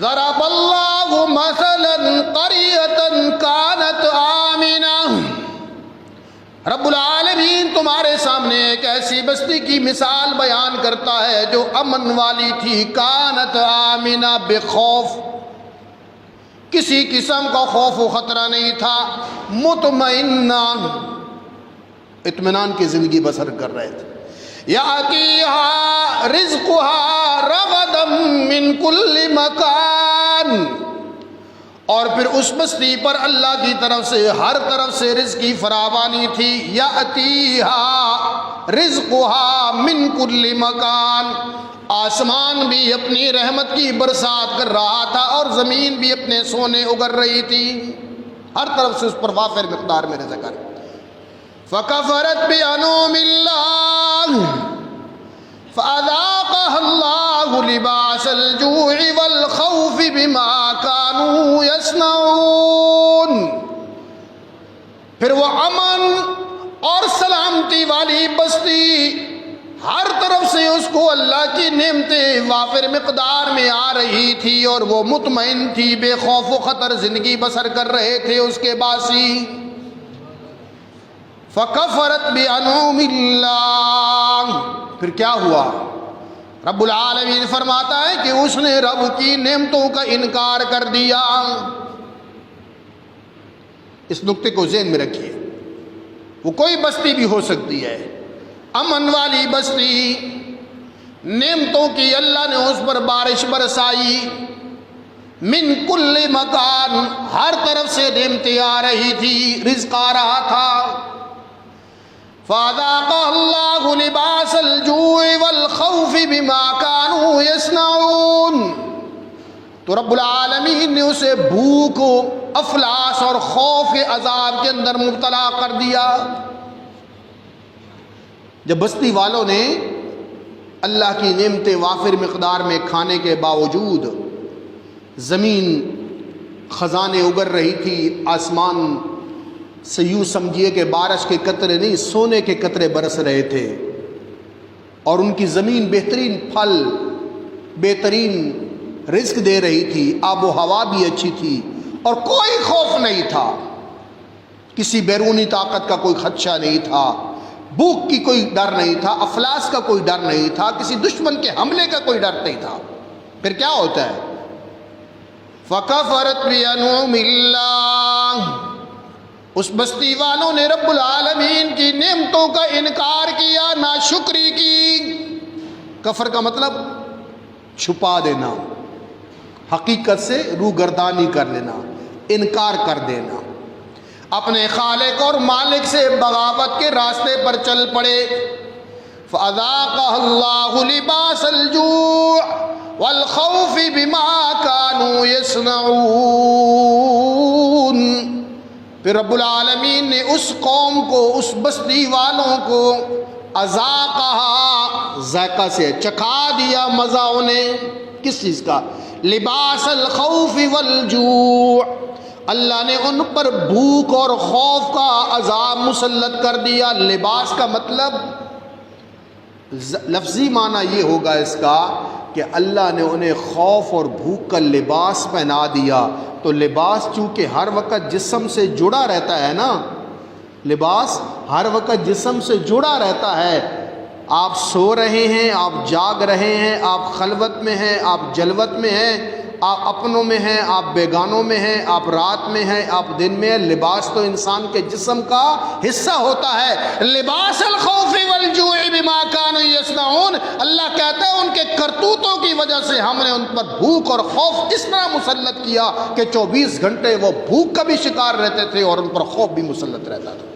ضرب اللہ مثلا قریۃ کانت آمنہ، رب العالمین تمہارے سامنے ایک ایسی بستی کی مثال بیان کرتا ہے جو امن والی تھی، کانت آمنہ، بے خوف، کسی قسم کا خوف و خطرہ نہیں تھا، مطمئنہ، اطمینان کی زندگی بسر کر رہے تھے، یاتیہا رزقہا رغدا من کل مکان، اور پھر اس بستی پر اللہ کی طرف سے ہر طرف سے رزق کی فراوانی تھی، یاتیہا رزقہا من کل مکان، آسمان بھی اپنی رحمت کی برسات کر رہا تھا اور زمین بھی اپنے سونے اگر رہی تھی، ہر طرف سے اس پر وافر مقدار میں رزق ہے۔ فَكَفَرَتْ بِأَنْعُمِ اللَّهِ فَأَذَاقَهَا اللَّهُ لِبَاسَ الْجُوعِ وَالْخَوْفِ بِمَا كَانُوا يَصْنَعُونَ، پھر وہ امن اور سلامتی والی بستی ہر طرف سے اس کو اللہ کی نعمتیں وافر مقدار میں آ رہی تھی اور وہ مطمئن تھی، بے خوف و خطر زندگی بسر کر رہے تھے اس کے باسی۔ فَكَفَرَتْ بِأَنْعُمِ اللَّهِ، پھر کیا ہوا؟ رب العالمین فرماتا ہے کہ اس نے رب کی نعمتوں کا انکار کر دیا۔ اس نقطے کو ذہن میں رکھیے، وہ کوئی بستی بھی ہو سکتی ہے، امن والی بستی، نعمتوں کی اللہ نے اس پر بارش برسائی، من کل مکان، ہر طرف سے نعمتیں آ رہی تھی، رزق آ رہا تھا۔ فَأَذَاقَهَا اللَّهُ لِبَاسَ الْجُوعِ وَالْخَوْفِ بِمَا كَانُوا يَصْنَعُونَ، تو رب العالمین نے اسے بھوک، افلاس اور خوف عذاب کے اندر مبتلا کر دیا۔ جب بستی والوں نے اللہ کی نعمتیں وافر مقدار میں کھانے کے باوجود، زمین خزانے اگر رہی تھی، آسمان سے یوں سمجھیے کہ بارش کے قطرے نہیں، سونے کے قطرے برس رہے تھے، اور ان کی زمین بہترین پھل، بہترین رزق دے رہی تھی، آب و ہوا بھی اچھی تھی، اور کوئی خوف نہیں تھا، کسی بیرونی طاقت کا کوئی خدشہ نہیں تھا، بھوک کی کوئی ڈر نہیں تھا، افلاس کا کوئی ڈر نہیں تھا، کسی دشمن کے حملے کا کوئی ڈر نہیں تھا۔ پھر کیا ہوتا ہے؟ فَكَفَرَتْ بِأَنْعُمِ اللَّهِ، اس بستی والوں نے رب العالمین کی نعمتوں کا انکار کیا، ناشکری کی۔ کفر کا مطلب چھپا دینا، حقیقت سے روگردانی کر لینا، انکار کر دینا، اپنے خالق اور مالک سے بغاوت کے راستے پر چل پڑے۔ فَأَذَاقَهَا اللَّهُ لِبَاسَ الْجُوعِ وَالْخَوْفِ بِمَا كَانُوا يَصْنَعُونَ، پھر رب العالمین نے اس قوم کو، اس بستی والوں کو، اذاقہا، ذائقہ سے چکھا دیا مزہ انہیں، کس چیز کا؟ لباس الخوف والجوع، اللہ نے ان پر بھوک اور خوف کا عذاب مسلط کر دیا۔ لباس کا مطلب لفظی معنی یہ ہوگا اس کا کہ اللہ نے انہیں خوف اور بھوک کا لباس پہنا دیا۔ تو لباس چونکہ ہر وقت جسم سے جڑا رہتا ہے نا، لباس ہر وقت جسم سے جڑا رہتا ہے، آپ سو رہے ہیں، آپ جاگ رہے ہیں، آپ خلوت میں ہیں، آپ جلوت میں ہیں، آپ اپنوں میں ہیں، آپ بیگانوں میں ہیں، آپ رات میں ہیں، آپ دن میں ہیں، لباس تو انسان کے جسم کا حصہ ہوتا ہے۔ لباس الخوف والجوع بما كانوا يصنعون، اللہ کہتا ہے ان کے کرتوتوں کی وجہ سے ہم نے ان پر بھوک اور خوف اس طرح مسلط کیا کہ 24 گھنٹے وہ بھوک کا بھی شکار رہتے تھے اور ان پر خوف بھی مسلط رہتا تھا۔